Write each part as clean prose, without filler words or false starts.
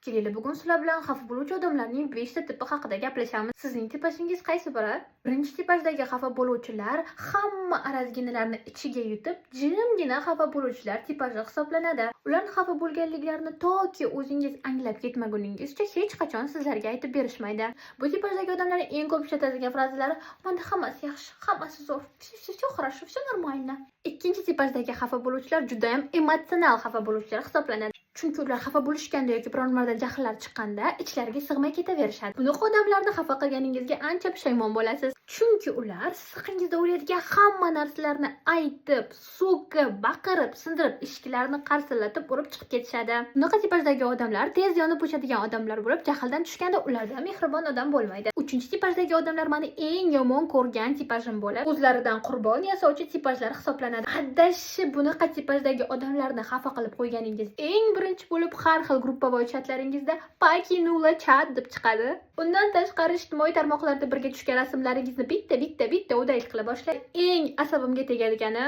Keling, bugun sizlar bilan xafa bo'luvchi odamlarning 5 ta tipi haqida gaplashamiz. Sizning tipajingiz qaysi biri? Birinchi tipajdagi xafa bo'luvchilar hamma arazginalarni ichiga yutib, jimgina xafa bo'luvchilar tipaji hisoblanadi. Ular xafa bo'lganliklarini toki o'zingiz anglab ketmaguningizcha hech qachon sizlarga aytib berishmaydi. Bu tipajdagi odamlar eng ko'p ishlatadigan frazalari: "Menda hammasi yaxshi, hammasi zo'r, всё хорошо, всё нормально". Ikkinchi tipajdagi xafa bo'luvchilar juda ham emotsional xafa bo'luvchilar hisoblanadi. Chunki ular xafa bo'lishganda yoki biron marta jahllari chiqqanda ichlariga sig'may ketaverishadi. Bunaqa odamlarni xafa qilganingizga ancha pushaymon bo'lasiz. Chunki ular siz haqingizda o'ylaydigan hamma narsalarni aytib, so'kib, baqirib, sindirib, eshiklarni qarsillatib, urib chiqib ketishadi. Bunaqa tipajdagi odamlar tez yonib o'chadigan odamlar bo'lib, jahldan tushganda ulardan mehribon odam bo'lmaydi. Uchinchi tipajdagi odamlar meni eng yomon ko'rgan tipajim bo'lib, o'zlaridan qurbon yasovchi tipajlar hisoblanadi. Adashib bunaqa tipajdagi odamlarni xafa qilib qo'yganingiz eng birinchi bo'lib har xil gruppavoy chatlaringizda "pakinula chat" deb chiqadi. Undan tashqari ijtimoiy tarmoqlarda birga tushgan rasmlaringizni bitta o'daylik qila boshlaydi. Eng asabimga tegadigani,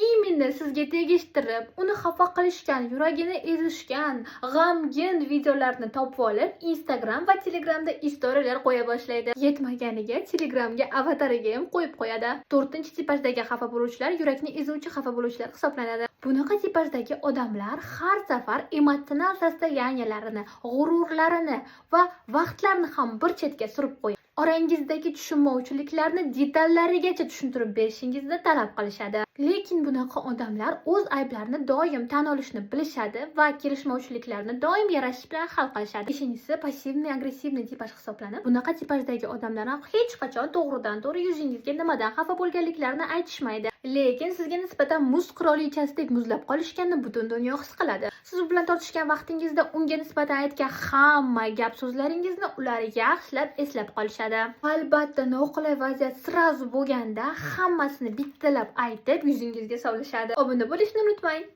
именно sizga tegishtirib, uni xafa qilishgan, yuragini ezishgan, g'amgin videolarni topib olib, Instagram va Telegramda istoriyalar qo'ya boshlaydi. Yetmaganiga Telegramga avatariga ham qo'yib qo'yadi. 4-tipajdagi xafa bo'luvchilar yurakni ezuvchi xafa bo'luvchilar hisoblanadi. Bunaqa tipajdagi odamlar har safar emotsional sostoyaniyalarini, g'ururlarini va vaqtlarini ham bir chetga surib qo'yadi. Orangizdagi tushunmovchiliklarni detallarigacha tushuntirib berishingizni talab qilishadi. Lekin bunaqa odamlar o'z ayblarini doim tan olishni bilishadi va kelishmovchiliklarni doim yarashish bilan hal qilishadi. Beshinchisi passivniy agressivniy tipaj hisoblanib, bunaqa tipajdagi odamlar hech qachon to'g'ridan-to'g'ri yuzingizga nimadan xafa bo'lganliklarini aytishmaydi. Lekin sizga nisbatan muz qirolichasidek muzlab qolishganini butun dunyo his qiladi. Siz bilan tortishgan vaqtingizda unga nisbatan aytgan hamma gap so'zlaringizni ular yaxshilab eslab qolishadi. Albatta, noqulay vaziyat sirazu bo'lganda hammasini bittalab aytib yuzingizga solishadi. Obuna bo'lishni unutmang.